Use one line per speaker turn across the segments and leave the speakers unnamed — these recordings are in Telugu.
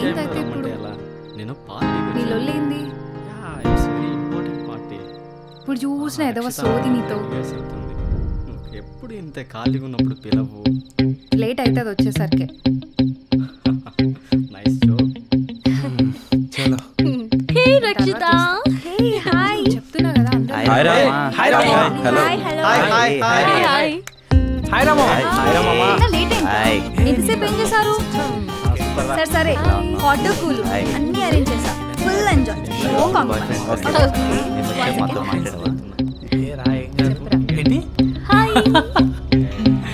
ఏంటైతే ఇప్పుడు
నేను పార్టీ
నీ లొల్లేంది?
It's very important party.
ఇప్పుడు చూసిన ఏదో సోది నీతో.
ఎప్పుడు ఇంత ఖాళీగా ఉన్నప్పుడు పిలవు.
లేట్ అవుతుంది వచ్చేసరికి.
Nice joke.
చలో.
హే రక్షిత.
హే హాయ్ చెప్తున్నా కదా అందరూ.
Hi Rama.
Hi hello.
Hi hi hi
hi.
Hi Rama. Hi Rama.
Late అయింది. ఎంతసేపు ఏం చేశారు? సరే సరే హాట్ కూల్ అన్ని అరేంజ్ చేసా. Full enjoy. No compromise.
ఏంటి?
హాయ్.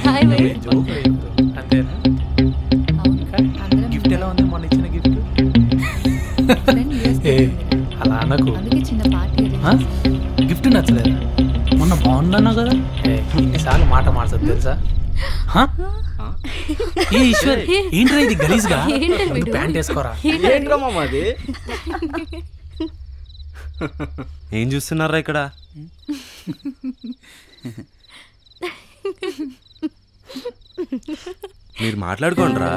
Hi bye.
అంతేనా? గిఫ్ట్ ఎలా ఉంది మొన్న ఇచ్చిన గిఫ్ట్? అలా అనకు.
అందుకే చిన్న పార్టీ
గిఫ్ట్ నచ్చలేదా? మొన్న బాగుందన్నా కదా. ఇన్నిసార్లు మాట మార్చదు తెలుసా? ఏ ఈశ్వర్ ఏంట్రా ఇది గలీజ్గా? ప్యాంట్ వేసుకోరా.
ఏంట్రా మామ అది?
ఏం చూస్తున్నారా ఇక్కడ? మీరు మాట్లాడుకోండి రా.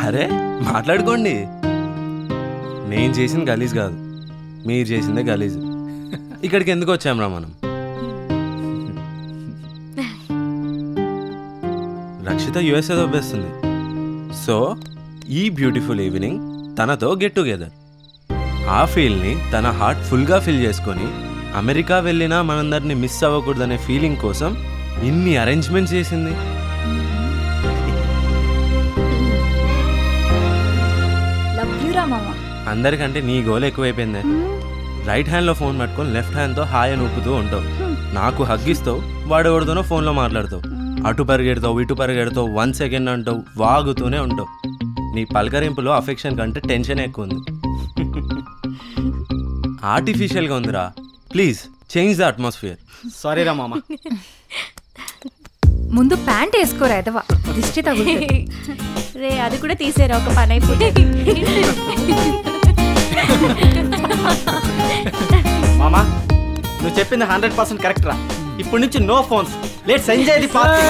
అరే మాట్లాడుకోండి. నేను చేసింది గలీజ్ కాదు, మీరు చేసిందే గలీజ్. ఇక్కడికి ఎందుకు వచ్చాంరా మనం? రక్షిత యుఎస్ఏ దొబ్బేస్తుంది. సో ఈ బ్యూటిఫుల్ ఈవినింగ్ తనతో గెట్ టుగెదర్. ఆ ఫీల్ని తన హార్ట్ ఫుల్గా ఫిల్ చేసుకొని అమెరికా వెళ్ళినా మనందరినీ మిస్ అవ్వకూడదనే ఫీలింగ్ కోసం ఇన్ని అరేంజ్మెంట్స్ చేసింది. అందరికంటే నీ గోల్ ఎక్కువైపోయిందే. రైట్ హ్యాండ్లో ఫోన్ పట్టుకొని లెఫ్ట్ హ్యాండ్తో హాయ్ అని ఊపుతూ ఉంటావు. నాకు హగ్గిస్తావు, వాడెవరితోనో ఫోన్లో మాట్లాడతావు. అటు పరిగెడతావు, ఇటు పరిగెడతావు, 1 సెకండ్ అంటావు, వాగుతూనే ఉంటావు. నీ పలకరింపులో అఫెక్షన్ కంటే టెన్షన్ ఎక్కువ ఉంది. ఆర్టిఫిషియల్గా ఉందిరా. Please change the atmosphere.
Sorry రా మామ.
ముందు ప్యాంట్ వేసుకోరా ఎదవా, దిష్టి తగులుతుంది.
రే అది కూడా తీసేరా, ఒక పని అయిపోయింది.
మామా నువ్వు చెప్పింది 100% కరెక్ట్ రా. ఇప్పటి నుంచి no phones. Let's enjoy the party.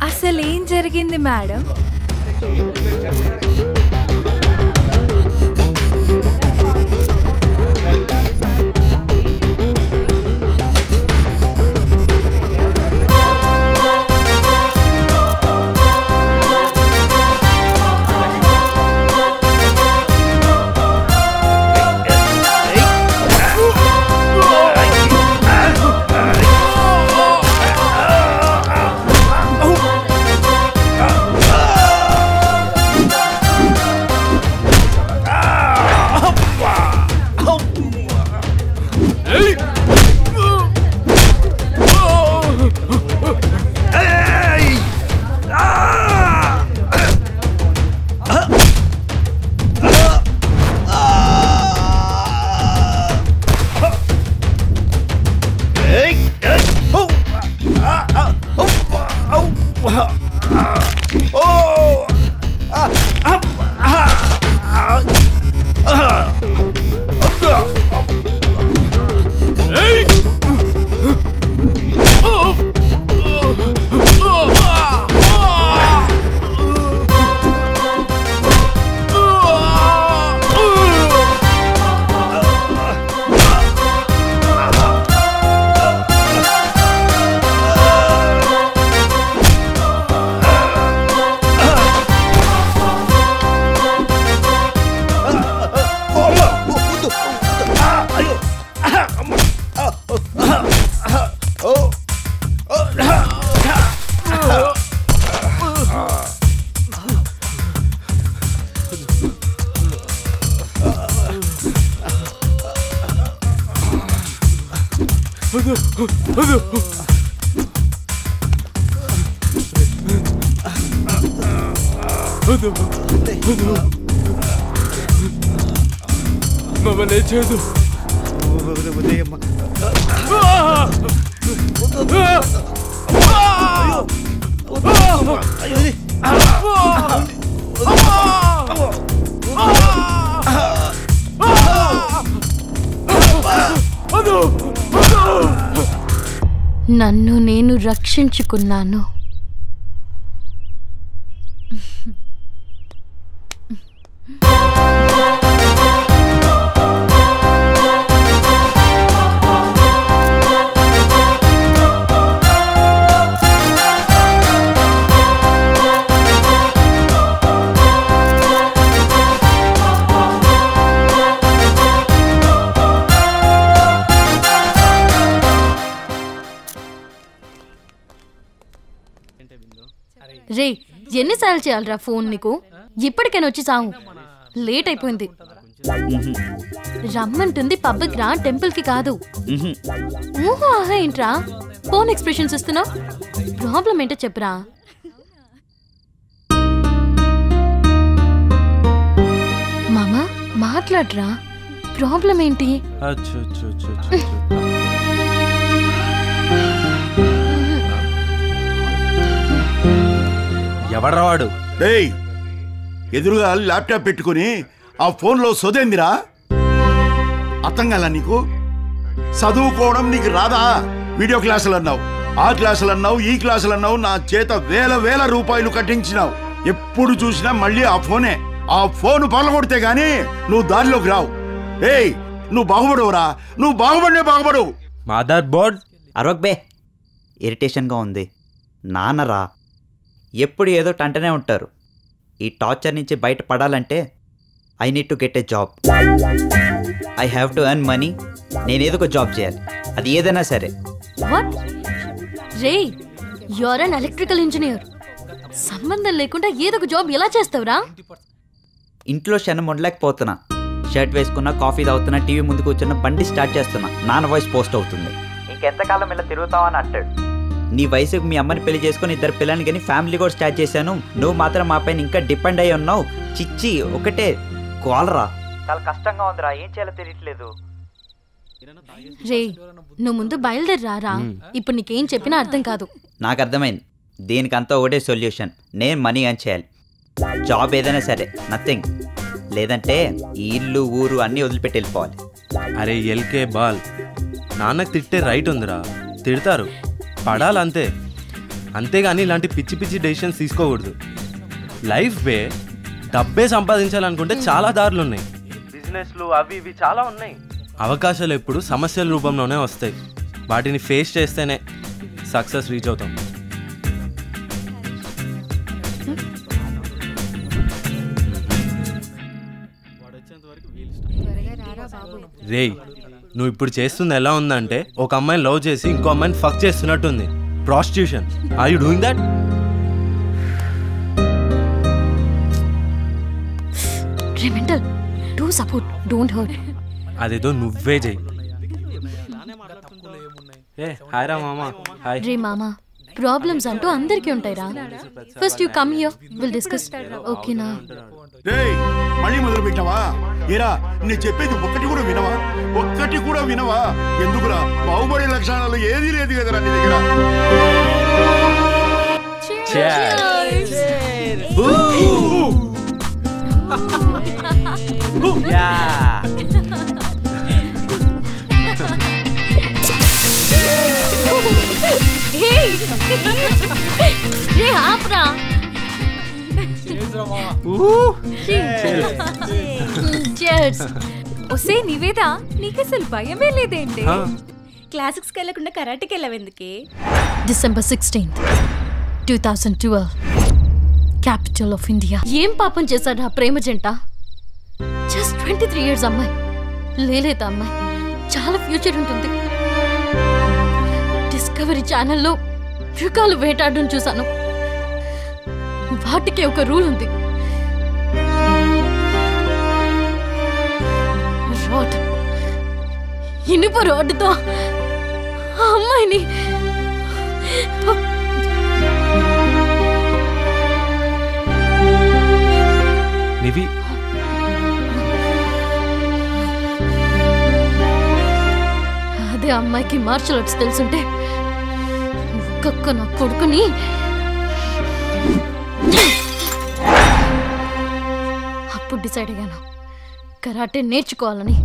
అసలు ఏం జరిగింది మేడం?
మమ్మల్ని చేయదు.
నన్ను నేను రక్షించుకున్నాను. రే, ఎన్నిసార్లు చేయాలరా ఫోన్ నీకు? ఇప్పటికైనా వచ్చి సాగు. లేట్ అయిపోయింది. రమ్మంటుంది పబ్కి రా, టెంపుల్ కి కాదు. ఊహో ఆహా ఏంట్రా ఫోన్ ఎక్స్ప్రెషన్స్ ఇస్తున్నావు? ప్రాబ్లం ఏంటో చెప్పరా. మామా మాట్లాడరా, ప్రాబ్లం ఏంటి?
ఎవడ్రా వాడు?
డేయ్, ఎదురుగా ల్యాప్టాప్ పెట్టుకుని ఆ ఫోన్లో సొదేందిరా? అర్థం కదా నీకు? చదువుకోవడం నీకు రాదా? వీడియో క్లాసులు అన్నావు, ఆ క్లాసులు అన్నావు, ఈ క్లాసులు అన్నావు, నా చేత వేల రూపాయలు కట్టించినావు. ఎప్పుడు చూసినా మళ్ళీ ఆ ఫోనే. ఆ ఫోన్ పగలగొడితే గానీ నువ్వు దారిలోకి రావు. ఏయ్, నువ్వు బాగుపడవురా, నువ్వు బాగుపడవు.
మదర్ బోర్డ్
అరవక్ బే, ఇరిటేషన్గా ఉంది. నాన్నరా ఎప్పుడు ఏదో అంటనే ఉంటారు. ఈ టార్చర్ నుంచి బయటపడాలంటే I need to get a job. I have to earn money. నేనేదో ఒక జాబ్ చేయాలి, అది ఏదైనా సరే.
వాట్ రే, you are an electrical engineer. సంబంధం లేకుండా ఏదో ఒక జాబ్ ఎలా చేస్తావురా?
ఇంట్లో క్షణం ఉండలేకపోతున్నా. షర్ట్ వేసుకున్నా, కాఫీ తాగుతున్నా, టీవీ ముందు కూర్చున్నా, బండి స్టార్ట్ చేస్తున్నా, నాన్న వాయిస్ పోస్ట్ అవుతుంది. ఇంకెంతకాలం ఇలా తిరుగుతావని అంటాడు. నీ వయసుకు మీ అమ్మని పెళ్లి చేసుకుని 2 పిల్లల్ని కానీ ఫ్యామిలీ కూడా స్టార్ట్ చేశాను. నువ్వు మాత్రం మా పైన ఇంకా డిపెండ్ అయ్యి ఉన్నావు. చిచ్చి ఒకటే కోలరా. చాలా కష్టంగా ఉందిరా, ఏం చేయాలో తెలియట్లేదు.
రే, నువ్వు ముందు బయలుదేరారా. ఇప్పుడు నీకేం చెప్పినా అర్థం కాదు.
నాకు అర్థమైంది. దీనికంతా ఒకటే సొల్యూషన్. నేను మనీ అని చేయాలి. జాబ్ ఏదైనా సరే, నథింగ్. లేదంటే ఈ ఇల్లు ఊరు అన్నీ వదిలిపెట్టి వెళ్ళిపోవాలి.
అరే ఎల్కే బాల్, నాన్నకు తిట్టే రైట్ ఉందిరా. తిడతారు, పడాలంతే. అంతేగాని ఇలాంటి పిచ్చి పిచ్చి డెసిషన్స్ తీసుకోకూడదు. లైఫ్ వే డబ్బే సంపాదించాలనుకుంటే చాలా దారులు ఉన్నాయి. బిజినెస్లు అవి ఇవి చాలా ఉన్నాయి. అవకాశాలు ఎప్పుడు సమస్యల రూపంలోనే వస్తాయి. వాటిని ఫేస్ చేస్తేనే సక్సెస్ రీచ్ అవుతాం. రేయ్, నువ్వు ఇప్పుడు చేస్తుంది ఎలా ఉందంటే ఒక అమ్మాయిని లవ్ చేసి ఇంకో అమ్మాయిని ఫక్ చేస్తున్నట్టుంది. Prostitution. Are you doing that?
రే mental, do support, don't hurt.
అదేదో నువ్వే చెయ్యి. ఏ హాయ్ రా మామా. హాయ్.
రే మామా, ప్రాబ్లమ్స్ అంటూ అందరికీ ఉంటాయిరా. First you come here, will discuss. ఓకేనా?
డేయ్, మళ్ళీ మొదలు పెట్టావా? ఏరా, నేను చెప్పేది ఒక్కటి కూడా వినవా? ఎందుకురా? బాగుపడే లక్షణాలు ఏదీ లేదు కదరా నీ దగ్గర.
రే ఆప్రా.
ఒసే నివేద, నీకసలు భయమే లేదేంటి? క్లాసిక్స్ వెళ్ళకుండా కరాటేకి వెళ్ళవెందుకే?
December 16th, 2012, capital of India. ఏం పాపం చేశాడు ఆ ప్రేమ జంట? జస్ట్ 23 years అమ్మాయి. లేలేత అమ్మాయి, చాలా ఫ్యూచర్ ఉంటుంది. డిస్కవరీ ఛానల్లో మృగాలు వేటాడడం చూశాను. వాటికి ఒక రూల్ ఉంది. రాడ్, ఇనుప రాడ్తో ఆ అమ్మాయిని
నివి
అదే అమ్మాయికి మార్షల్ ఆర్ట్స్ తెలుసుంటే ఒక్కొక్క నా కొడుకుని అప్పుడు డిసైడ్ అయ్యాను కరాటే నేర్చుకోవాలని.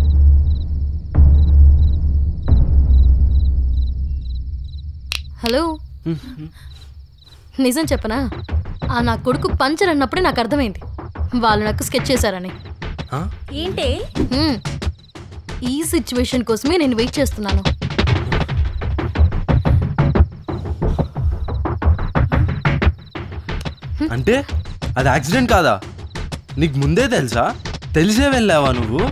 హలో, నిజం చెప్పనా, ఆ నా కొడుకు పంచర్ అన్నప్పుడే నాకు అర్థమైంది వాళ్ళు నాకు స్కెచ్ చేశారని.
ఏంటి
ఈ సిచ్యువేషన్ కోసమే నేను వెయిట్ చేస్తున్నాను.
అంటే అది యాక్సిడెంట్ కాదా? నీకు ముందే తెలుసా? తెలిసే వెళ్ళావా నువ్వు?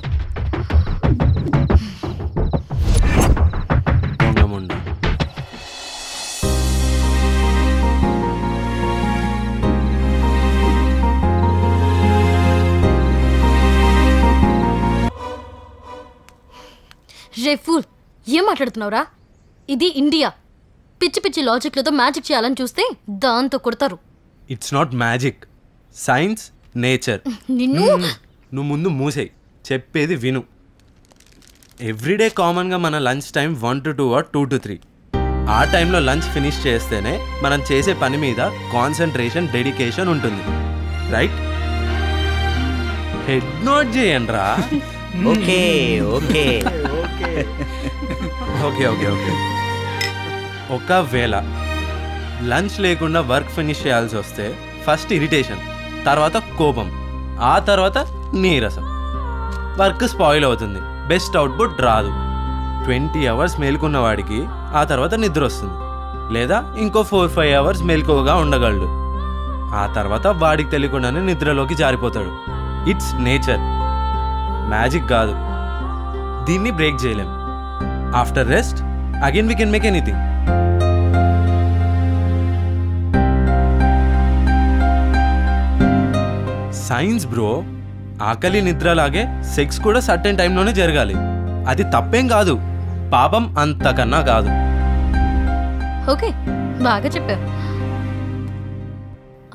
రే ఫూల్, ఏం మాట్లాడుతున్నావురా? ఇది ఇండియా. పిచ్చి పిచ్చి లాజిక్లతో మ్యాజిక్ చేయాలని చూస్తే దాంతో కొడతారు.
It's not magic, science, nature.
నిన్ను
నువ్వు ముందు మూసేయి, చెప్పేది విను. ఎవ్రీడే కామన్గా మన lunch time 1 to 2 or 2 to 3. ఆ టైంలో లంచ్ ఫినిష్ చేస్తేనే మనం చేసే పని మీద కాన్సన్ట్రేషన్, డెడికేషన్ ఉంటుంది, రైట్? హెడ్ నోట్ చేయండి రా.
Okay okay
okay okay okay. ఒకవేళ లంచ్ లేకుండా వర్క్ ఫినిష్ చేయాల్సి వస్తే ఫస్ట్ ఇరిటేషన్, తర్వాత కోపం, ఆ తర్వాత నీరసం. వర్క్ స్పాయిల్ అవుతుంది, బెస్ట్ అవుట్పుట్ రాదు. 20 hours మేలుకున్న వాడికి ఆ తర్వాత నిద్ర వస్తుంది, లేదా ఇంకో 4-5 hours మేలుకోగా ఉండగలడు. ఆ తర్వాత వాడికి తెలియకుండానే నిద్రలోకి జారిపోతాడు. ఇట్స్ నేచర్, మ్యాజిక్ కాదు. దీన్ని బ్రేక్ చేయలేం. After rest again we can make anything. Science bro. ఆకలి నిద్రలాగే సెక్స్ కూడా సర్టెన్ టైంలోనే జరగాలి. అది తప్పేం కాదు, పాపం అంతకన్నా కాదు.
ఓకే, బాగా చెప్పావు.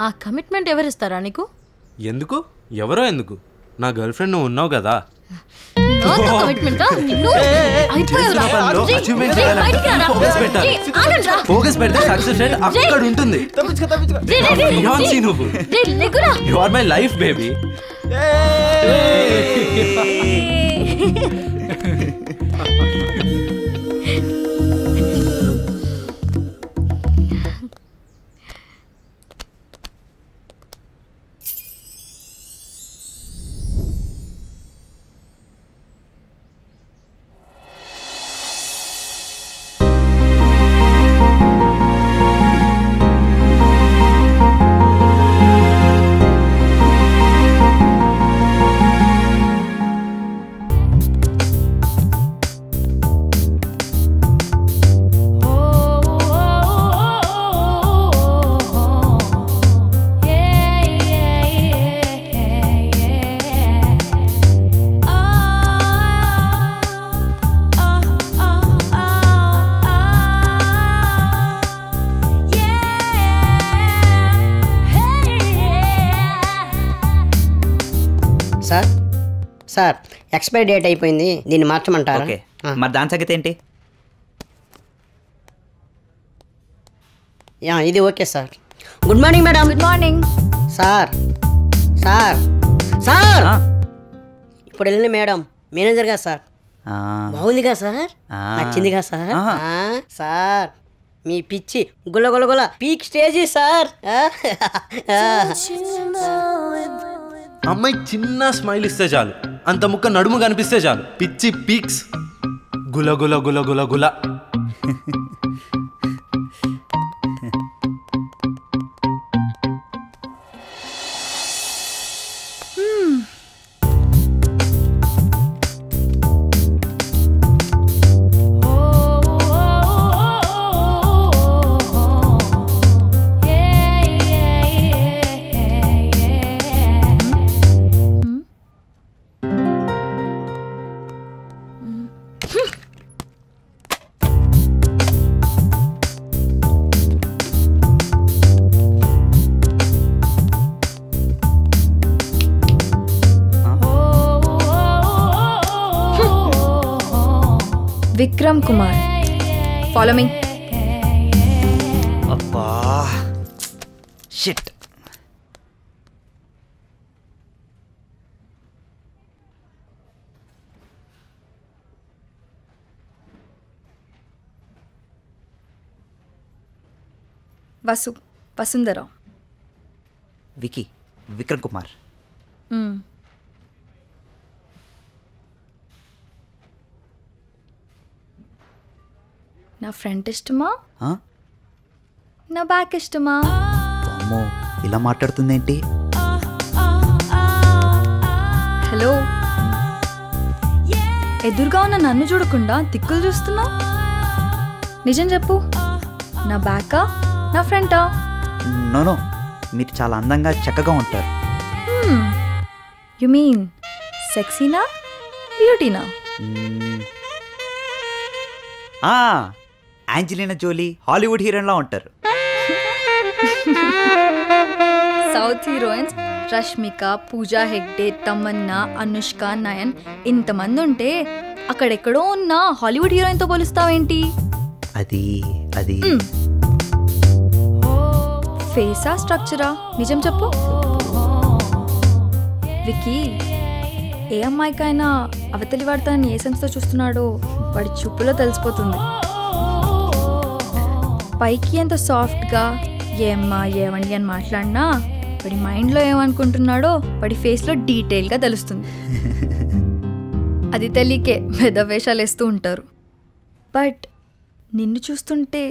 ఆ కమిట్మెంట్ ఎవరిస్తారా నీకు?
ఎందుకు? ఎవరో ఎందుకు? నా గర్ల్ ఫ్రెండ్ నువ్వు ఉన్నావు కదా. ఫోకస్ పెడితే సక్సెస్ రేట్ అక్కడ ఉంటుంది. నువ్వు you are my life baby.
Sir sir expiry date అయిపోయింది, దీన్ని మార్చమంటారా?
ఓకే, మరి దాని సంగతి ఏంటి?
ఇది okay sir. Good morning madam.
Good morning
sir. Sir sir ఇప్పుడు వెళ్ళిన మేడం మేనేజర్గా సార్. బాగుందిగా సార్? నచ్చిందిగా సార్? సార్ మీ పిచ్చి గుల్ల గుల్ల గుల్ల పీక్ స్టేజీ సార్.
అమ్మాయి చిన్న స్మైల్ ఇస్తే చాలు, అంత ముక్క నడుము కనిపిస్తే చాలు, పిచ్చి పీక్స్. గుల గుల గుల గుల గుల.
విక్రమ్ కుమార్. Follow me.
అబ్బా షిట్.
వసుంధరా.
విక్రమ్ కుమార్.
నా ఫ్రంట్ ఇష్టమా నా బ్యాక్ ఇష్టమా?
అమ్మో ఇలా మాట్లాడుతుందేంటి?
హలో, ఎదురుగా ఉన్న నన్ను చూడకుండా దిక్కులు చూస్తున్నా. నిజం చెప్పు, నా బ్యాకా నా ఫ్రంటా?
నో, మీరు చాలా అందంగా చక్కగా ఉంటారు.
యు మీన్ సెక్సీనా బ్యూటీనా?
యాంజెలినా జోలీ హాలీవుడ్ హీరోయిన్లా ఉంటారు.
సౌత్ హీరోయిన్స్ రష్మిక, పూజా హెగ్డే, తమన్నా, అనుష్క, నయన్ ఇంతమంది ఉంటే అక్కడెక్కడో ఉన్న హాలీవుడ్ హీరోయిన్తో పోలుస్తావేంటి?
అది
ఫేసా స్ట్రక్చరా? నిజం చెప్పు. విక్కీ, ఏ అమ్మాయికైనా అవతలి వాడు తనని ఏ సెన్స్తో చూస్తున్నాడో వాడి చూపులో తెలిసిపోతుంది. పైకి ఎంత సాఫ్ట్గా ఏమ్మా ఏవండి అని మాట్లాడినా వాడి మైండ్లో ఏమనుకుంటున్నాడో వాడి ఫేస్లో డీటెయిల్గా తెలుస్తుంది. అది తెలియకే పెద్ద వేషాలు వేస్తూ ఉంటారు. బట్ నిన్ను చూస్తుంటే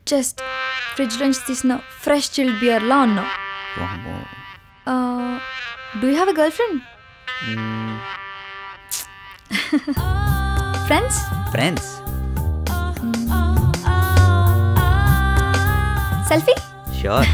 జస్ట్ ఫ్రిడ్జ్ నుంచి తీసిన ఫ్రెష్ చిల్డ్ బియర్లా ఉన్నావు. Do you have a girl friend? Friends selfie?
Sure.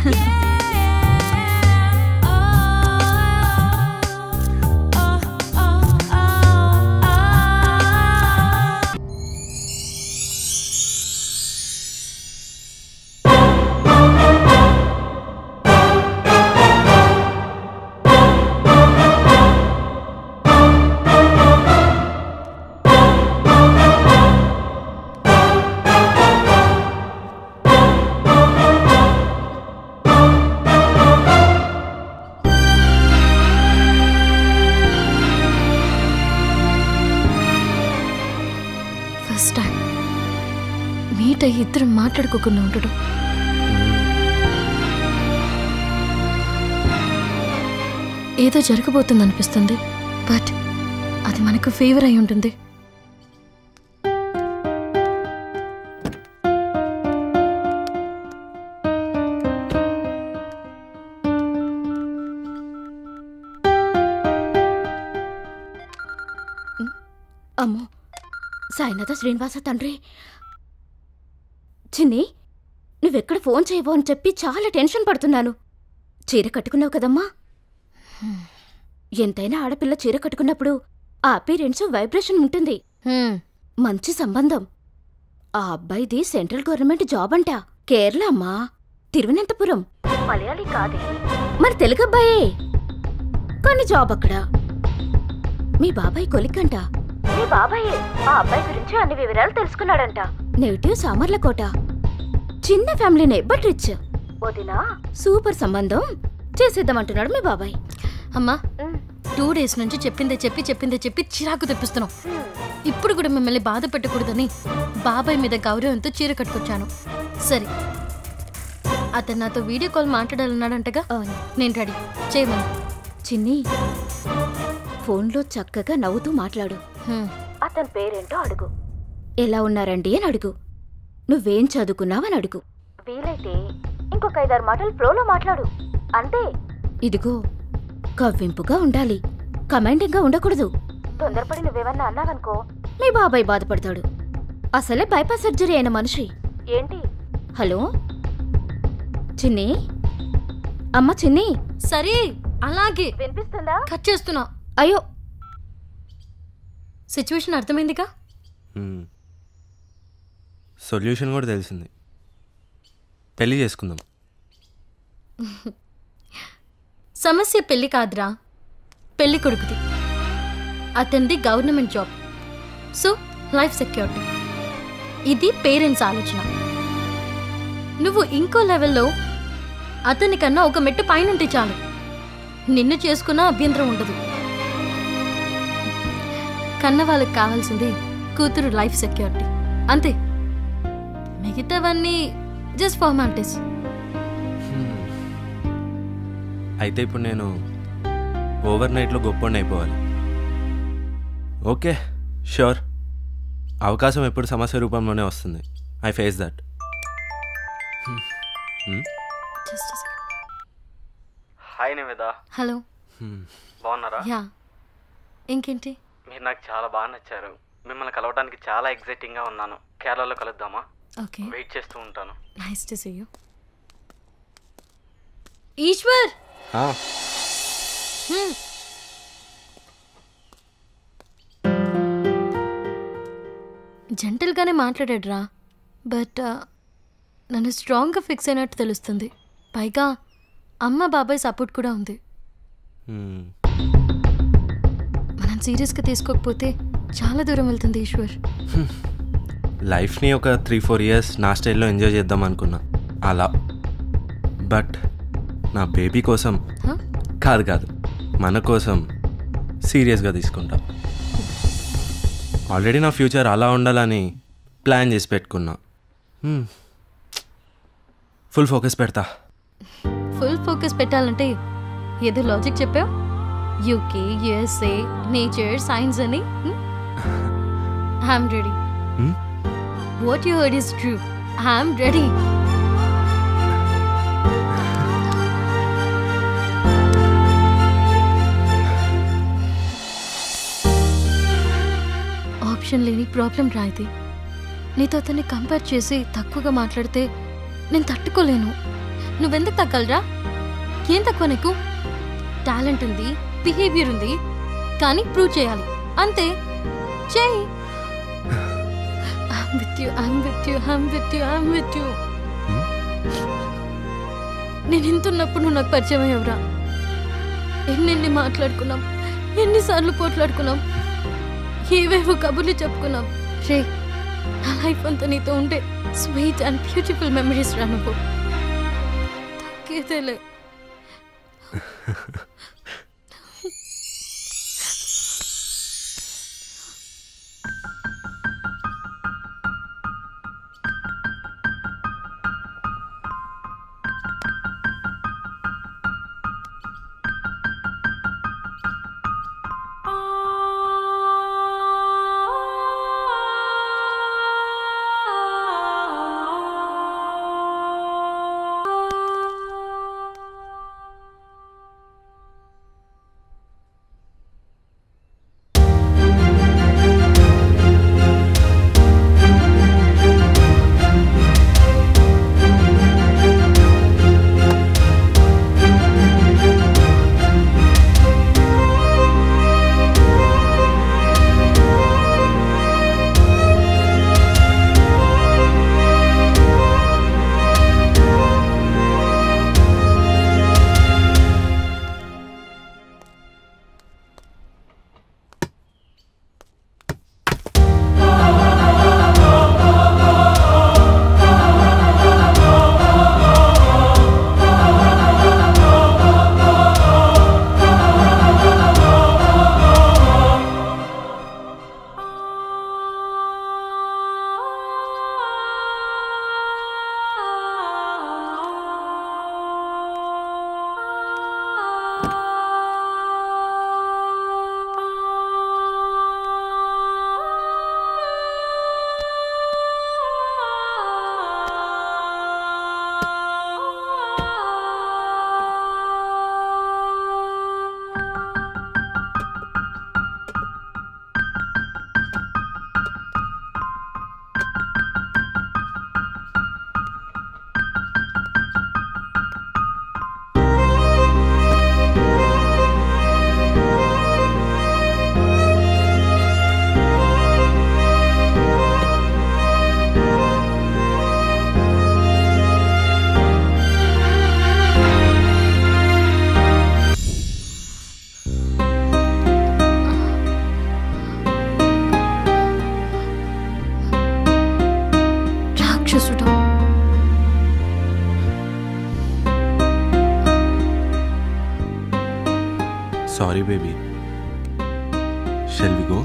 ఇద్దరు మాట్లాడుకోకుండా ఉండడం. ఏదో జరగబోతుంది అనిపిస్తుంది, బట్ అది మనకు ఫేవర్ అయి ఉంటుంది. అమ్మో, సాయినాథ శ్రీనివాస తండ్రి. చిన్ని, నువ్వెక్కడ ఫోన్ చేయవో అని చెప్పి చాలా టెన్షన్ పడుతున్నాను. చీర కట్టుకున్నావు కదమ్మా? ఎంతైనా ఆడపిల్ల చీర కట్టుకున్నప్పుడు ఆ అపీరెన్స్ వైబ్రేషన్ ఉంటుంది. మంచి సంబంధం. ఆ అబ్బాయిది సెంట్రల్ గవర్నమెంట్ జాబ్ అంట. కేరళ అమ్మా, తిరువనంతపురం. మలయాళీ కాదే, మరి తెలుగు అబ్బాయే, కానీ జాబ్ అక్కడ. మీ బాబాయ్ కొలిక్కంట. మీ బాబాయే ఆ అబ్బాయి గురించి అన్ని వివరాలు తెలుసుకున్నాడంట. నెగిటివ్ సామర్లకోట. చిన్న ఫ్యామిలీనే, బట్ రిచ్. వదినా సూపర్ సంబంధం చేసేద్దామంటున్నాడు మీ బాబాయ్. అమ్మా, 2 days నుంచి చెప్పిందే చెప్పి చిరాకు తెప్పిస్తున్నాం. ఇప్పుడు కూడా మిమ్మల్ని బాధ పెట్టకూడదని బాబాయ్ మీద గౌరవంతో చీర కట్టుకొచ్చాను. సరే, అతను నాతో వీడియో కాల్ మాట్లాడాలన్నాడంటగా. నేను రెడీ చేయమను. చిన్ని, ఫోన్లో చక్కగా నవ్వుతూ మాట్లాడు. అతని పేరేంటో అడుగు. ఎలా ఉన్నారండి అని అడుగు. నువ్వేం చదువుకున్నావని అడుగు. వీలైతే ఇంకొక 5-6 మాటలు ఫ్లోలో మాట్లాడు, అంతే. ఇదిగో, కవ్వింపుగా ఉండాలి, కమాండింగ్గా ఉండకూడదు. తొందరపడి నువ్వేమన్నా అన్నావనుకో మీ బాబాయ్ బాధపడతాడు. అసలే బైపాస్ సర్జరీ అయిన మనిషి. ఏంటి? హలో చిన్ని, అమ్మ చిన్ని. సరే, అలాగే. వినిపిస్తుందా? కట్ చేస్తున్నా. అయ్యో, సిచ్యువేషన్ అర్థమైందిగా.
సొల్యూషన్ కూడా తెలిసింది. పెళ్లి చేసుకుందాం.
సమస్య పెళ్లి కాదురా, పెళ్లి కొడుకుది. అతనిది government job, so life security. ఇది పేరెంట్స్ ఆలోచన. నువ్వు ఇంకో లెవెల్లో అతని కన్నా ఒక మెట్టు పైనుంటే చాలు, నిన్ను చేసుకున్న అభ్యంతరం ఉండదు. కన్న వాళ్ళకి కావాల్సింది కూతురు లైఫ్ సెక్యూరిటీ, అంతే. మిగతావన్నీ జస్ట్ ఫార్మాలిటీస్.
అయితే ఇప్పుడు నేను ఓవర్ నైట్లో గొప్పని అయిపోవాలి. Okay, sure. అవకాశం ఎప్పుడు సమస్య రూపంలోనే వస్తుంది. I face that.
Hi Niveda.
Hello.
బాగున్నారా?
యా. ఇంకేంటి?
మీరు నాకు చాలా బాగా నచ్చారు. మిమ్మల్ని కలవడానికి చాలా ఎక్సైటింగ్గా ఉన్నాను. కేరళలో కలుద్దామా?
ఓకే,
వెయిట్ చేస్తూ ఉంటాను.
Nice to see you. Eshwar. జెంటల్గానే మాట్లాడాడురా, బట్ నన్ను స్ట్రాంగ్గా ఫిక్స్ అయినట్టు తెలుస్తుంది. పైగా అమ్మ బాబాయ్ సపోర్ట్ కూడా ఉంది. మనం సీరియస్గా తీసుకోకపోతే చాలా దూరం వెళ్తుంది ఈశ్వర్.
లైఫ్ని ఒక 3-4 ఇయర్స్ నా స్టైల్లో ఎంజాయ్ చేద్దాం అనుకున్నా అలా. బట్ నా బేబీ కోసం కాదు, మన కోసం సీరియస్గా తీసుకుంటా. ఆల్రెడీ నా ఫ్యూచర్ అలా ఉండాలని ప్లాన్ చేసి పెట్టుకున్నా. ఫుల్ ఫోకస్ పెడతా.
ఫుల్ ఫోకస్ పెట్టాలంటే ఏదో లాజిక్ చెప్పావు. యూకే, యుఎస్ఏ, నేచర్, సైన్స్ అని. I'm ready. What you heard is true. I'm ready. Option లేని ప్రాబ్లం రాయితే. నీతో అతన్ని కంపేర్ చేసి తక్కువగా మాట్లాడితే నేను తట్టుకోలేను. నువ్వెందుకు తగ్గలరా? ఏం తక్కువ నీకు? టాలెంట్ ఉంది, బిహేవియర్ ఉంది, కానీ ప్రూవ్ చేయాలి, అంతే. చేయి. నేను ఇంతున్నప్పుడు నువ్వు నాకు పరిచయం అయ్యవరా. ఎన్నెన్ని మాట్లాడుకున్నాం, ఎన్నిసార్లు పోట్లాడుకున్నాం, ఏవేవో కబుర్లు చెప్పుకున్నాం. రే, నా లైఫ్ అంతా నీతో ఉంటే స్వీట్ అండ్ బ్యూటిఫుల్ మెమరీస్ రా. నువ్వు తగ్గేదేలే. చూసుటం.
Sorry baby, shall we go?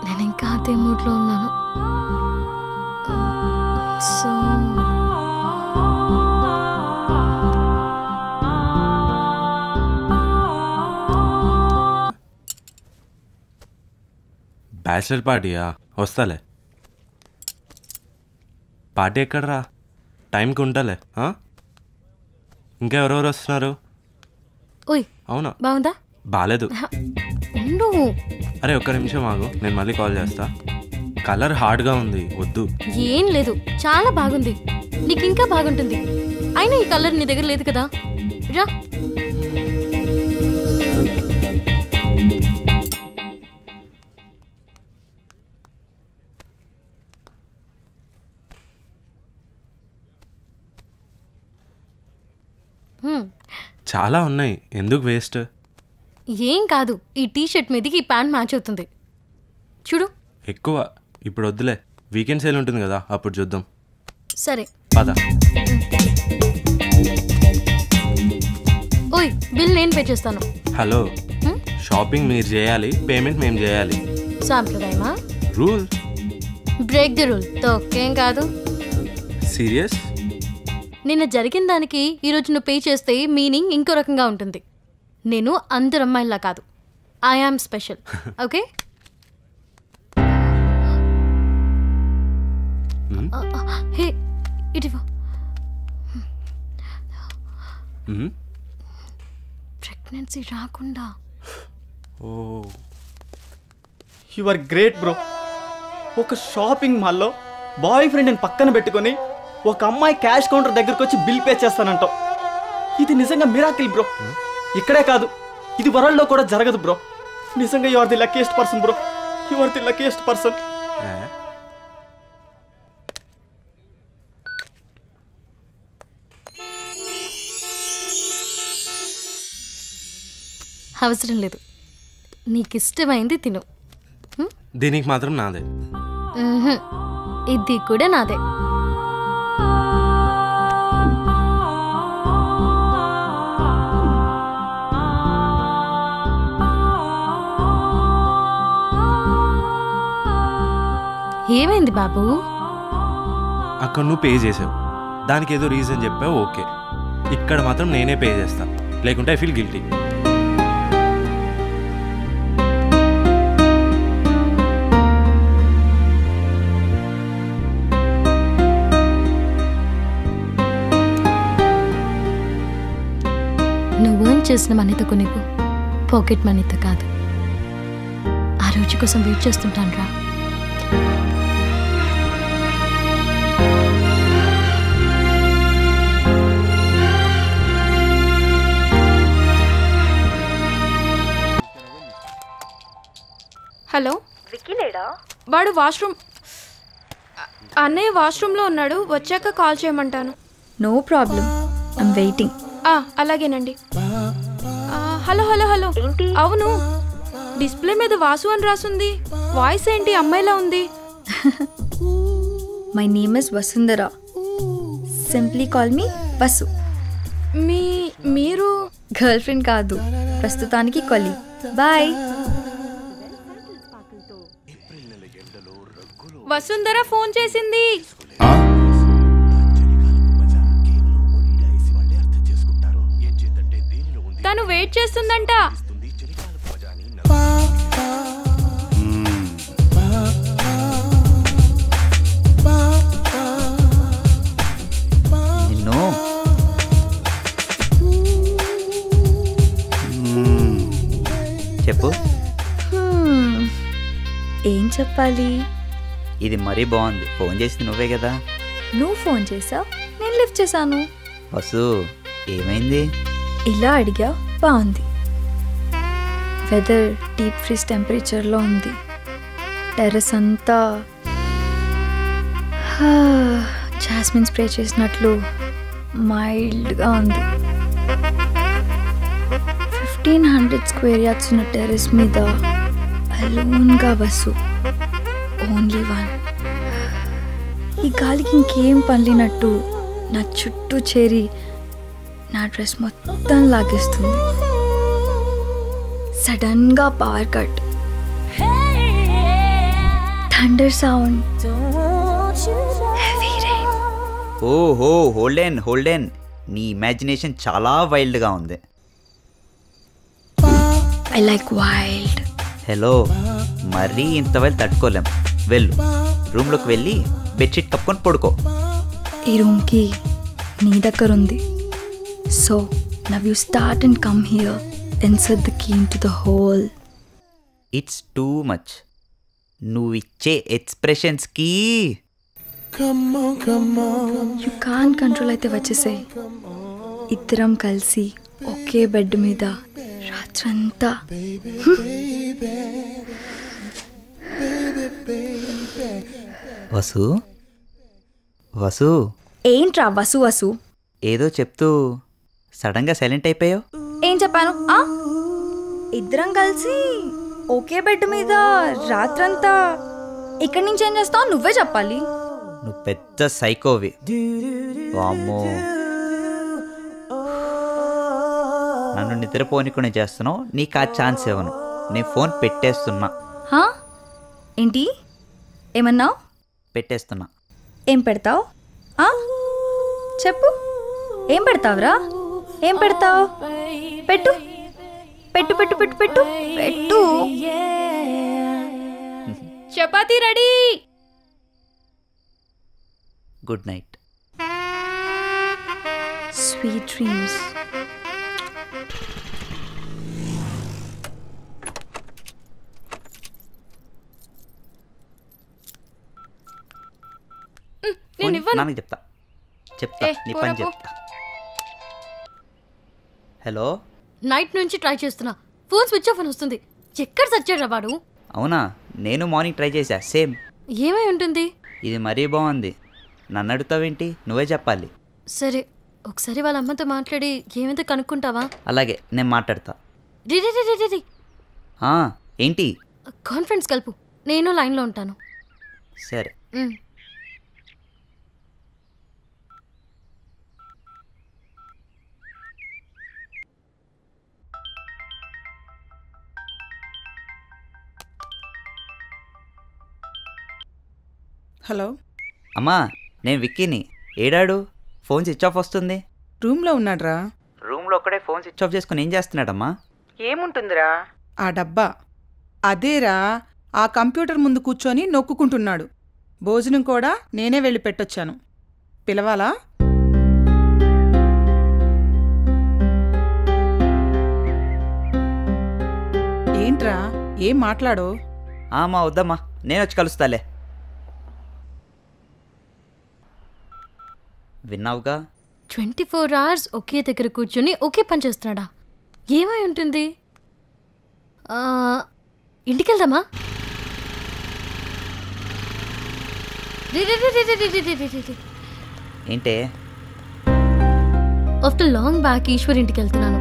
నేను ఇంకా అదే మూడ్లో ఉన్నాను. సో
బ్యాచిలర్ పార్టీయా? వస్తాలే. పార్టీ ఎక్కడరా? టైంకి ఉంటాలే. ఇంకా ఎవరెవరు వస్తున్నారు?
ఓయ్
అవునా?
బాగుందా?
బాలేదు.
ఉండు.
అరే ఒక్క నిమిషం ఆగు, నేను మళ్ళీ కాల్ చేస్తా. కలర్ హార్డ్గా ఉంది, వద్దు.
ఏం లేదు, చాలా బాగుంది. నీకు ఇంకా బాగుంటుంది. అయినా ఈ కలర్ నీ దగ్గర లేదు కదా. రా.
చాలా ఉన్నాయి, ఎందుకు వేస్ట్?
ఏం కాదు, ఈ టీషర్ట్ మీదకి ఈ ప్యాంట్ మ్యాచ్ అవుతుంది. చూడు.
ఎక్కువ ఇప్పుడు వద్దులే, వీకెండ్ సేల్ ఉంటుంది కదా, అప్పుడు చూద్దాం.
సరే
పద.
ఓయ్, బిల్ నేను పే చేస్తాను.
హలో, షాపింగ్ మీరు చేయాలి, పేమెంట్ మేము చేయాలి.
సాంప్రదాయమా?
రూల్.
Break the rule. తొక్కేం కాదు.
సీరియస్?
నిన్న జరిగిన దానికి ఈరోజు నువ్వు పే చేస్తే మీనింగ్ ఇంకో రకంగా ఉంటుంది. నేను అందరు అమ్మాయిలా కాదు, I am special. Okay? Hey, ఇటివో. ప్రెగ్నెన్సీ రాకుండా.
Oh,
you are great bro. ఒక షాపింగ్ మాల్లో బాయ్ ఫ్రెండ్ని పక్కన పెట్టుకొని ఒక అమ్మాయి క్యాష్ కౌంటర్ దగ్గరకు వచ్చి బిల్ పే చేస్తానంటావు. ఇది నిజంగా మిరాకిల్ బ్రో. ఇక్కడే కాదు, ఇది వరల్డ్లో కూడా జరగదు బ్రో. నిజంగా you are the luckiest person bro. You are the luckiest person.
అవసరం లేదు, నీకు ఇష్టమైంది తిను.
దీనికి మాత్రం నాదే.
ఇది కూడా నాదే. ఏమైంది బాబు?
అక్కడ నువ్వు పే చేసావు, దానికి ఏదో రీజన్ చెప్పావు, ఓకే. ఇక్కడ మాత్రం నేనే పే చేస్తా, లేకుంటే ఐ ఫీల్ గిల్టీ.
నువ్వు ఏం చేసిన మనీతో కొనివ్వు, పాకెట్ మనీతో కాదు. ఆ రోజు కోసం వెయిట్ చేస్తుంటాను రా.
హలో,
విక్కీ లేడా?
వాడు వాష్రూమ్. అన్నయ్య వాష్రూమ్లో ఉన్నాడు, వచ్చాక కాల్ చేయమంటాను. No problem, I'm waiting. అలాగేనండి. Hello hello hello. అవును, డిస్ప్లే మీద వాసు అని రాసుంది, వాయిస్ ఏంటి అమ్మాయిలా ఉంది?
My name is Vasundhara, simply call me Vasu.
మీరు
గర్ల్ ఫ్రెండ్ కాదు, ప్రస్తుతానికి కొలీగ్. బాయ్.
వసుంధర ఫోన్ చేసింది. తను వెయిట్ చేస్తుందంట.
నిన్ను చెప్పు.
ఏం చెప్పాలి?
ఇది మరీ బాగుంది. ఫోన్ చేసింది నువ్వే కదా?
నువ్వు ఫోన్ చేసావు, నేను లిఫ్ట్ చేశాను.
వసు, ఏమైంది?
ఇలా అడిగా, బాగుంది. వెదర్ డీప్ ఫ్రీజ్ టెంపరేచర్లో ఉంది. టెర్రస్ అంతా జాస్మిన్ స్ప్రే చేసినట్లు మైల్డ్గా ఉంది. 1500 స్క్వేర్ యార్డ్స్ ఉన్న టెర్రస్ మీద అలోన్గా వసు.
Only one. ఈ గాలికి ఇంకేం పనిలేనట్టు నా చుట్టూ చేరి నా డ్రెస్ మొత్తం లాగేస్తుంది. సడన్గా power cut, thunder sound, heavy rain.
ఓహో, హోల్డెన్ నీ ఇమాజినేషన్ చాలా వైల్డ్గా ఉంది.
I like wild.
హలో, మరీ ఇంత వైల్డ్ తట్టుకోలేం. వెళ్ళు, రూమ్లోకి వెళ్ళి బెడ్షీట్ కప్పుకొని పడుకో.
ఈ రూమ్కి నీ దగ్గర ఉంది. So now you start and come here, insert the key into the hole.
It's too much. నువ్వు ఇచ్చే ఎక్స్ప్రెషన్స్కి
యూ కాన్ కంట్రోల్. అయితే వచ్చేసాయి. ఇద్దరం కలిసి ఒకే బెడ్ మీద రాత్రంతా.
వసు వసు,
ఏంట్రా వసు వసు?
ఏదో చెప్తూ సడన్గా సైలెంట్ అయిపోయావు.
ఏం చెప్పాను? ఇద్దరం కలిసి ఒకే బెడ్ మీద రాత్రంతా. ఇక్కడి నుంచి ఏం చేస్తావు? నువ్వే చెప్పాలి.
నువ్వు పెద్ద సైకోవి. వామ్మో, నన్ను నిద్రపోనికొని చేస్తున్నావు. నీకు ఆ ఛాన్స్ ఇవ్వను. నేను ఫోన్ పెట్టేస్తున్నా.
ఏంటి? ఏమన్నావు?
పెట్టేస్తున్నా.
ఏం పెడతావు? చెప్పు, ఏం పెడతావురా? ఏం పెడతావు? పెట్టు పెట్టు పెట్టు పెట్టు పెట్టు పెట్టు. Chapati ready.
Good night.
Sweet dreams.
నాన్నకి చెప్తా నీ పని చెప్తా. హలో,
నైట్ నుంచి ట్రై చేస్తున్నా, ఫోన్ స్విచ్ ఆఫ్ అని వస్తుంది. ఎక్కడ సచ్చాడు వాడు?
అవునా, నేను మార్నింగ్ ట్రై చేశా, సేమ్.
ఏమై ఉంటుంది?
ఇది మరీ బాగుంది. నన్ను అడుగుతావేంటి? నువ్వే చెప్పాలి.
సరే, ఒకసారి వాళ్ళ అమ్మతో మాట్లాడి ఏమైతే కనుక్కుంటావా?
అలాగే, నేను మాట్లాడతా. ఏంటి?
కాన్ఫరెన్స్ కలుపు, నేను లైన్లో ఉంటాను.
సరే.
హలో
అమ్మా, నేను విక్కీని. ఏడాడు? ఫోన్ స్విచ్ ఆఫ్ వస్తుంది.
రూమ్లో ఉన్నాడ్రా.
రూమ్లో ఒక్కడే ఫోన్ స్విచ్ ఆఫ్ చేసుకుని ఏం చేస్తున్నాడమ్మా?
ఏముంటుందిరా, ఆ డబ్బా అదేరా. ఆ కంప్యూటర్ ముందు కూర్చొని నొక్కుంటున్నాడు. భోజనం కూడా నేనే వెళ్ళి పెట్టొచ్చాను. పిలవాలా? ఏంట్రా, ఏం మాట్లాడో?
అమ్మా వద్దమ్మా, నేను వచ్చి కలుస్తాలే. విన్నావుగా,
24 hours ఒకే దగ్గర కూర్చొని ఒకే పని చేస్తున్నాడా? ఏమై ఉంటుంది? ఇంటికెళ్దామా?
ఏంటే?
ఆఫ్టర్ లాంగ్ బ్యాక్ ఈశ్వర్ ఇంటికి వెళ్తున్నాను.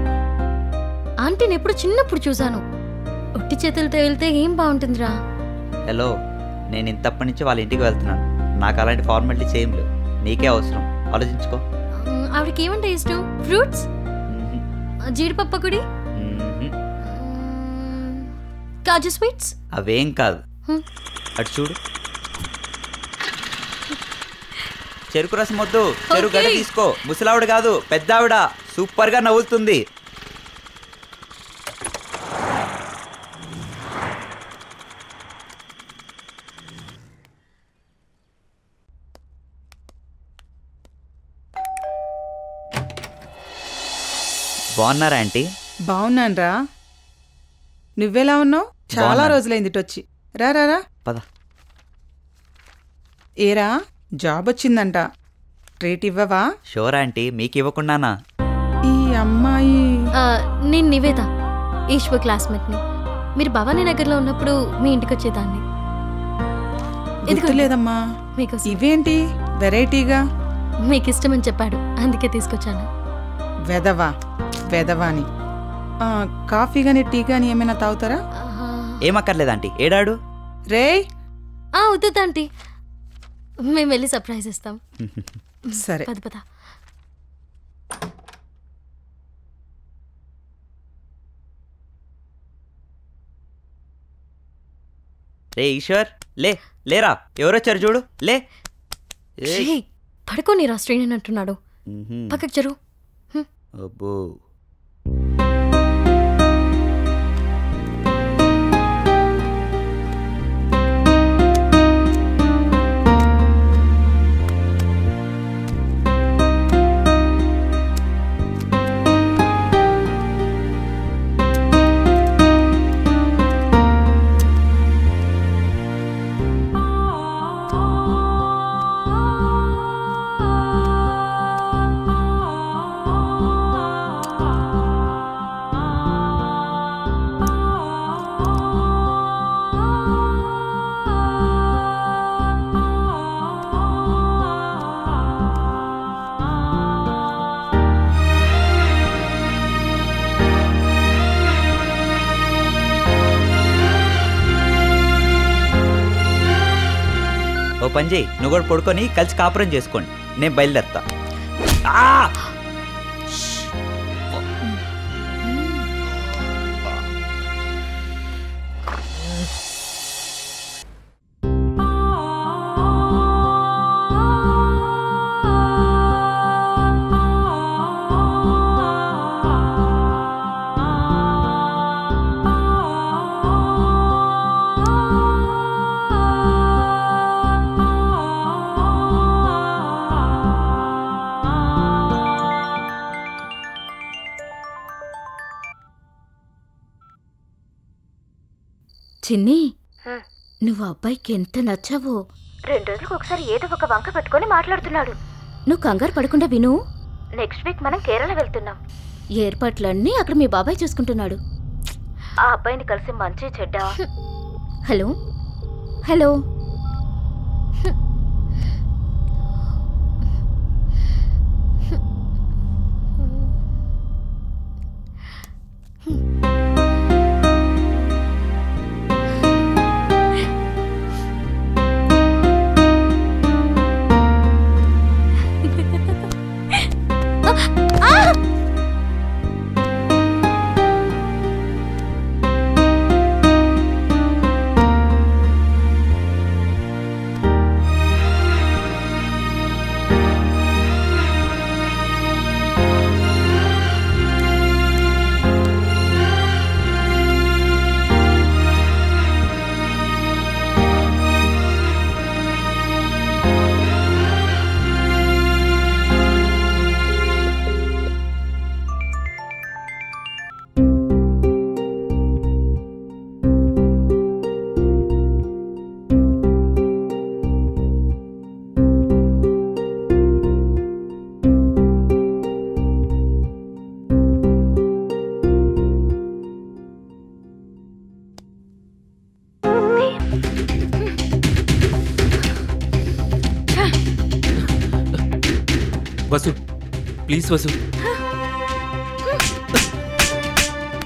ఆంటీని ఎప్పుడు చిన్నప్పుడు చూశాను. ఒట్టి చేతులతో వెళ్తే ఏం బాగుంటుందిరా?
హలో, నేను ఇంతప్పటి నుంచి వాళ్ళ ఇంటికి వెళ్తున్నాను. నాకు అలాంటి ఫార్మాలిటీస్ ఏం లేవు. నీకే అవసరం, ఆలోచించుకో.
ఆవిడకి ఏమంటే ఇష్టం? ఫ్రూట్స్, జీడిపప్పు పొడి, కాజు స్వీట్స్?
అవేం కాదు. అటు చూడు, చెరుకు రసం వద్దు, చెరుకు గడ్డ తీసుకో. ముసలావిడ కాదు, పెద్ద ఆవిడ. సూపర్గా నవ్వుతుంది. బాగున్నారా ఆంటీ?
బాగున్నాన్రా. నువ్వెలా ఉన్నావు? చాలా రోజులైంది వచ్చి. రా రా రా.
పద.
ఏరా, జాబ్ వచ్చిందంట. ట్రీట్ ఇవ్వవా?
షూర్ ఆంటీ, మీకు ఇవ్వకుండానా?
ఈ అమ్మాయి
నేను నివేద, ఈశ్వర్ క్లాస్మేట్ని. మీరు భవానీ నగర్లో ఉన్నప్పుడు మీ ఇంటికి వచ్చేదాన్ని.
గుర్తులేదమ్మా. ఇవేంటి వెరైటీగా?
మీకు ఇష్టమని చెప్పాడు, అందుకే తీసుకొచ్చాను.
వెదవా వెదవాని. కాఫీ గానీ టీ గానీ ఏమైనా తాగుతారా?
ఏమక్కర్లేదంటీ. ఏడాడు?
రే,
వద్దు ఆంటీ, మేము వెళ్ళి సర్ప్రైజ్ ఇస్తాం.
సరే
పద పద.
రే ఈశ్వర్, లేరా, ఎవరొచ్చారు చూడు, లే.
పడుకోనిరా, శ్రీని అంటున్నాడు. పక్కకు జరుగు.
అబ్బో. ఓ పని చేయి, నువ్వు కూడా పడుకొని కలిసి కాపురం చేసుకోండి, నేను బయలుదేరుతా.
చిన్ని, నువ్వు అబ్బాయికి ఎంత నచ్చావో. 2 రోజులకు ఒకసారి ఏదో ఒక వంక పెట్టుకొని మాట్లాడుతున్నాడు. నువ్వు కంగారు పడకుండా విను. నెక్స్ట్ వీక్ మనం కేరళ వెళ్తున్నాం. ఏర్పాట్లన్నీ అక్కడ మీ బాబాయ్ చూసుకుంటున్నాడు. ఆ అబ్బాయిని కలిసి మంచి చెడ్డ. Hello hello,
Vasu please Vasu,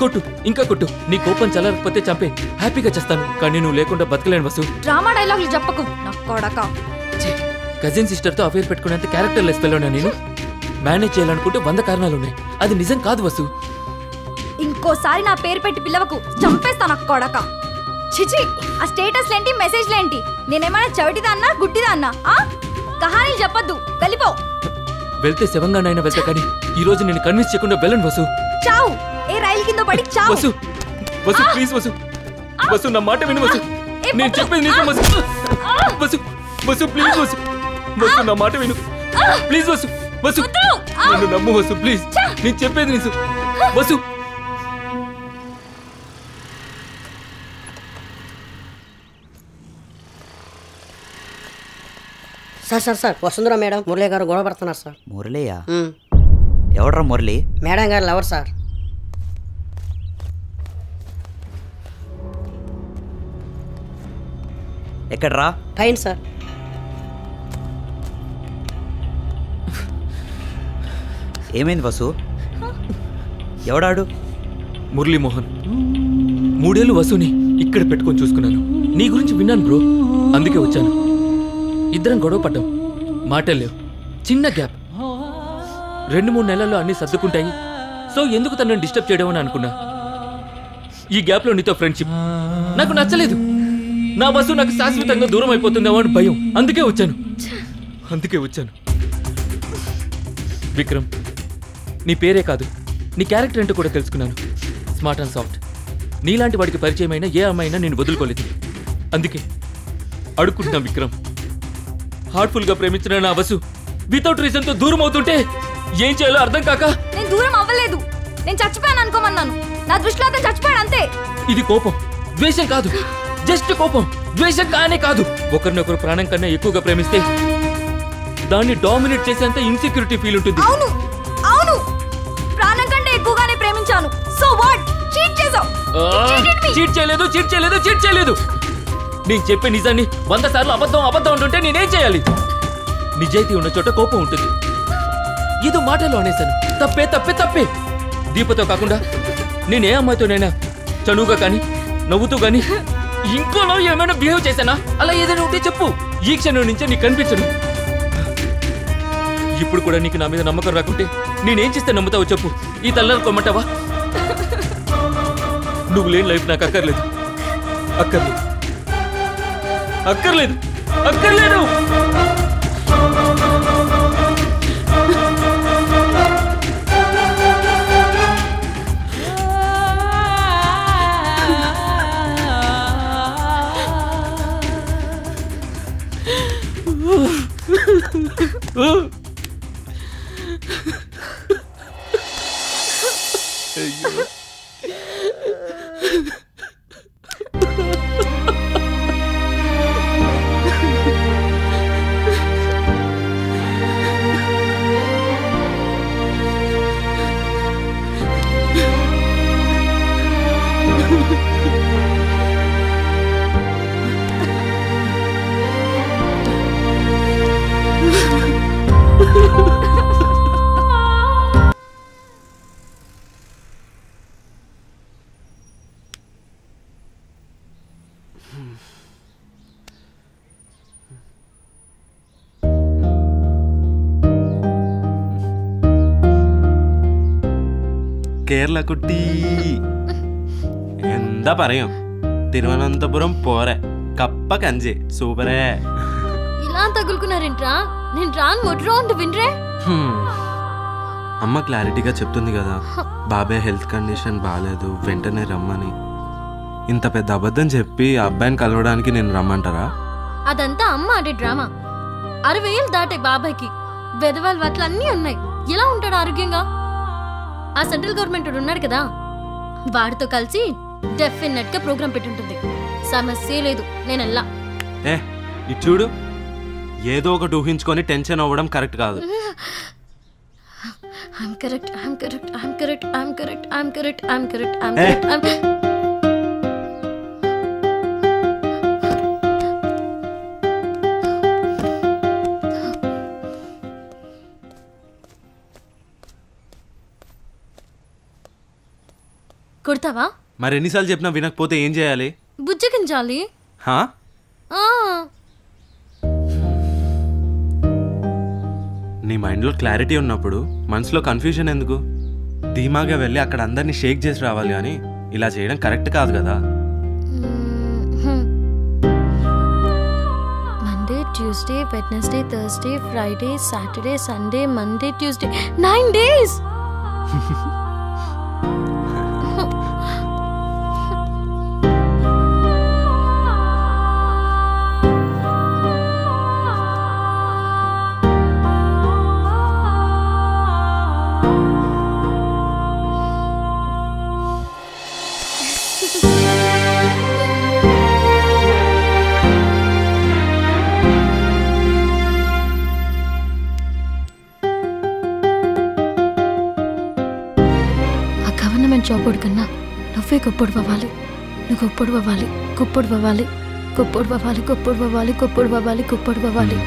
కొట్టు, ఇంకా కొట్టు. నీ కోపం చల్లారకపోతే చంపే, హ్యాపీగా చేస్తాను. కానీ నువ్వు లేకుండా బతకలేను వసు.
డ్రామా డైలాగులు చెప్పకు నా కొడక.
కజిన్ సిస్టర్తో అఫేర్ పెట్టుకునేంత క్యారెక్టర్ లెస్ పిల్లనా నేను? మేనేజ్ చేయాలనుకుంటే 100 కారణాలున్నాయి, అది నిజం కాదు వసు.
ఇంకోసారి నా పేరు పెట్టి పిల్లవకు, చంపేస్తా నా కొడక. చిచి, ఆ స్టేటస్లేంటి, మెసేజ్లేంటి? నేనేమైనా చవిటిదాన్నా గుడ్డిదాన్నా? కహానీలు చెప్పొద్దు, వెళ్ళిపో.
వెళ్తే శవంగానైనా వెళ్తా, కానీ ఈ రోజు నేను కన్విన్స్ చేయకుండా వెళ్ళను వసు.
చావు, ఏ రైలు కింద పడి చావు.
వసు వసు ప్లీజ్ వసు, వసు నా మాట విను వసు, నేను చెప్పేది నిజం వసు. వసు వసు ప్లీజ్ వసు, వసు నా మాట విను ప్లీజ్ వసు. వసు నన్ను నమ్ము వసు ప్లీజ్, నేను చెప్పేది నిజం వసు.
సార్ వసుంధరా మేడం మురళి గారు గొడవ పడుతున్నారు సార్.
మురళియా? ఎవడ్రా మురళి?
మేడం గారు లవర్ సార్.
ఎక్కడ్రా?
పైన సార్.
ఏమైంది వసు? ఎవడాడు?
మురళీమోహన్. 3 ఏళ్ళు వసుని ఇక్కడ పెట్టుకొని చూసుకున్నాను. నీ గురించి విన్నాను బ్రో. అందుకే వచ్చాను. ఇద్దరం గొడవ పడ్డాం, మాటలు లేవు, చిన్న గ్యాప్. 2-3 నెలల్లో అన్నీ సర్దుకుంటాయి. సో ఎందుకు తనని డిస్టర్బ్ చేయడం అని అనుకున్నా. ఈ గ్యాప్లో నీతో ఫ్రెండ్షిప్ నాకు నచ్చలేదు. నా వసు నాకు శాశ్వతంగా దూరం అయిపోతుందేమో అని భయం. అందుకే వచ్చాను. విక్రమ్, నీ పేరే కాదు, నీ క్యారెక్టర్ ఏంటో కూడా తెలుసుకున్నాను. Smart and soft. నీలాంటి వాడికి పరిచయం అయినా ఏ అమ్మాయినా నేను వదులుకోలేదు. అందుకే అడుక్కుంటున్నా విక్రమ్. హార్ట్ఫుల్గా ప్రేమించిన నా వసు వితౌట్ రీజన్తో దూరం అవుతుంటే ఏం చేయాలో అర్థం కాక.
నేను దూరం అవ్వలేదు, నేను చచ్చిపోయాను అనుకోమన్నాను. నా దృష్టిలో అతను చచ్చిపోయాడు అంతే.
ఇది కోపం, ద్వేషం కాదు. జస్ట్ కోపం, ద్వేషం కానే కాదు. ఒకరినొకరు ప్రాణం కన్నా ఎక్కువగా ప్రేమిస్తే దాన్ని డామినేట్ చేసేంత ఇన్సెక్యూరిటీ ఫీల్ ఉంటుంది.
అవును, ప్రాణం కంటే ఎక్కువగానే ప్రేమించాను. So what? చీట్ చేసావు.
చీట్ చేయలేదు. నేను చెప్పే నిజాన్ని 100 సార్లు అబద్ధం ఉంటుంటే నేనేం చేయాలి? నిజాయితీ ఉన్న చోట కోపం ఉంటుంది. ఏదో మాటలో అనేశాను. తప్పే. దీపతో కాకుండా నేనే అమ్మాయితోనైనా చనువుగా కానీ నవ్వుతూ కానీ ఇంకోలో ఏమైనా బిహేవ్ చేశానా? అలా ఏదైనా ఉంటే చెప్పు. ఈ క్షణం నుంచే నీకు కనిపించను. ఇప్పుడు కూడా నీకు నా మీద నమ్మకం రాకుంటే నేనేం చేస్తే నమ్ముతావో చెప్పు. ఈ తల్లారు కొమ్మంటావా? నువ్వు లేని లైఫ్ నాకు అక్కర్లేదు.
കേരള കുട്ടി എന്താ പറയും తిరువనంతపురం పోరే కప్ప కంజే సూపరే.
ఇలా తగులుకున్నారేంట్రా? నేను రాను మొట్రో అంటూ వినరే.
అమ్మ క్లారిటీగా చెప్తుంది కదా, బాబాయ్ హెల్త్ కండిషన్ బాగాలేదు, వెంటనే రమ్మని. ఇంత పెద్ద అబద్ధం చెప్పి ఆ అబ్బాయిని కలవడానికి నేను రమ్మంటారా?
అదంతా అమ్మ ఆడే డ్రామా. 60 ఏళ్ళు దాటే బాబాయ్కి వెదవాళ్ళ వాట్లు అన్నీ ఉన్నాయి. ఎలా ఉంటాడు ఆరోగ్యంగా? ఆ సెంట్రల్ గవర్నమెంట్ ఉన్నాడు కదా, వాడితో కలిసి డెఫినెట్ గా ప్రోగ్రామ్ పెట్టుంటుంది. సమస్య లేదు, నేను వెళ్ళా.
ఇది చూడు, ఏదో ఒకటి ఊహించుకొని టెన్షన్ అవ్వడం కరెక్ట్ కాదు.
కొడతావా?
మరి ఎన్నిసార్లు చెప్పినా వినకపోతే ఏం చేయాలి?
బుజ్జగించాలి.
నీ మైండ్లో క్లారిటీ ఉన్నప్పుడు మనసులో కన్ఫ్యూజన్ ఎందుకు? ధీమాగా వెళ్ళి అక్కడ అందరినీ షేక్ చేసి రావాలి, కానీ ఇలా చేయడం కరెక్ట్ కాదు కదా.
Monday, Tuesday, Wednesday, Thursday, Friday, Saturday, Sunday, Monday, Tuesday, 9 days. Job కన్నా నువ్వే గొప్పడు అవ్వాలి. నువ్వు గొప్పడు అవ్వాలి, గొప్పడు అవ్వాలి, గొప్పడు అవ్వాలి, గొప్పడు అవ్వాలి, గొప్పడు అవ్వాలి, గొప్పడు అవ్వాలి.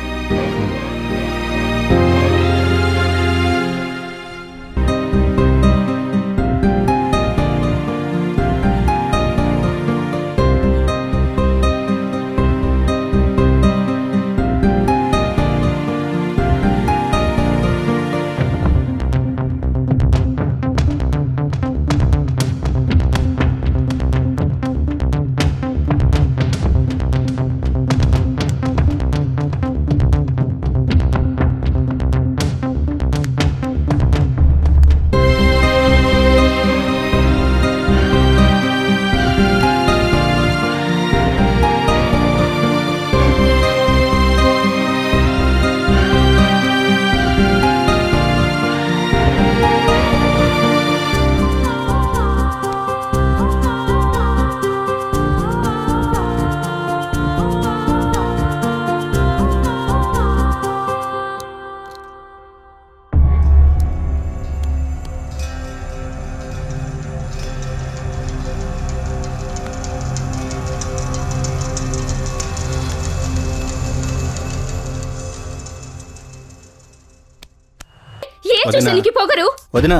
ఏం చేసా నీకు పొగరు?
వదినా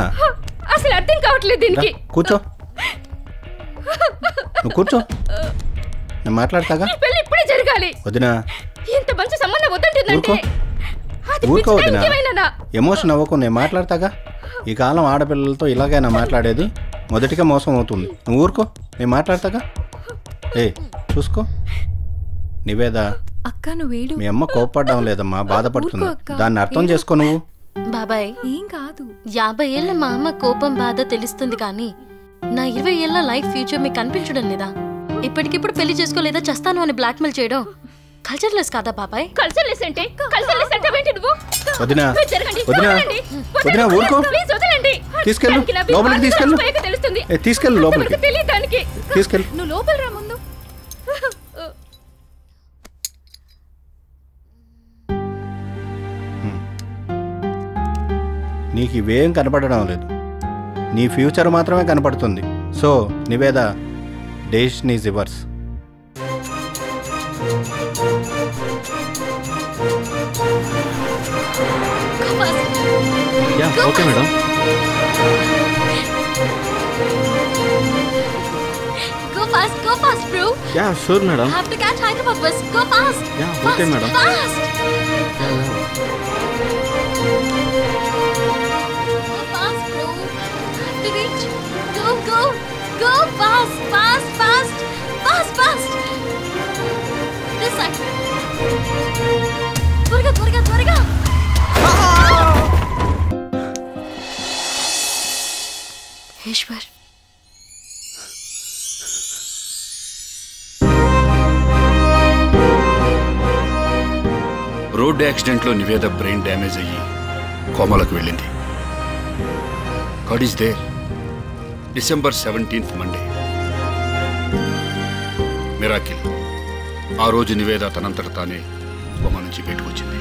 అసలు అర్థం కావట్లేదు దీనికి.
కూర్చో, నువ్వు కూర్చో, నేను మాట్లాడతాగా.
ఈ పెళ్లి ఇప్పుడే జరగాలి.
వదినా
ఇంత మంచి సంబంధం వద్దంటుందంటే
ఊరుకో వదినా, ఎమోషన్ అవ్వకు, నేను మాట్లాడతాగా. ఈ కాలం ఆడపిల్లలతో ఇలాగైనా మాట్లాడేది, మొదటిగా మోసం అవుతుంది. నువ్వు ఊరుకో, నేను మాట్లాడతాగా. చూసుకో నివేద,
అక్క నువ్వేడు.
మీ అమ్మ కోప్పడ్డం లేదమ్మా, బాధపడుతుంది. దాన్ని అర్థం చేసుకో నువ్వు.
బాబాయ్
ఏం కాదు,
50 ఏళ్ళ మా అమ్మ కోపం బాధ తెలుస్తుంది కానీ నా 20 ఏళ్ళ లైఫ్ ఫ్యూచర్ మీకు కనిపించడం లేదా? ఇప్పటికిప్పుడు పెళ్లి చేసుకోలేదా చేస్తాను అని బ్లాక్మెయిల్ చేయడం కల్చర్లెస్ కాదా బాబాయ్?
కల్చర్లెస్ అంటే ఏంటి నువ్వు?
వదినా వదినా వదినా ఊరుకో, తీసుకెళ్ళు లోపలికి, తీసుకెళ్ళు తీసుకెళ్ళు లోపలికి, తీసుకెళ్ళు.
నువ్వు లోపల రా ముందు.
నీకు ఇవేం కనపడడం లేదు, నీ ఫ్యూచర్ మాత్రమే కనపడుతుంది. So Niveda, decision is yours.
Okay madam.
Go fast, bro.
Yeah, sure, madam.
Have to catch Hyderabad bus. Go fast.
Yeah, okay, madam.
Fast. Go fast, bro. Have to reach. Go fast. This side. త్వరగా. ఈశ్వర్,
రోడ్ యాక్సిడెంట్లో నివేద బ్రెయిన్ డ్యామేజ్ అయ్యి కోమలకు వెళ్ళింది. God is there. December 17th Monday. Miracle. ఆ రోజు నివేద తనంతట తానే కోమ నుంచి బయటకు వచ్చింది.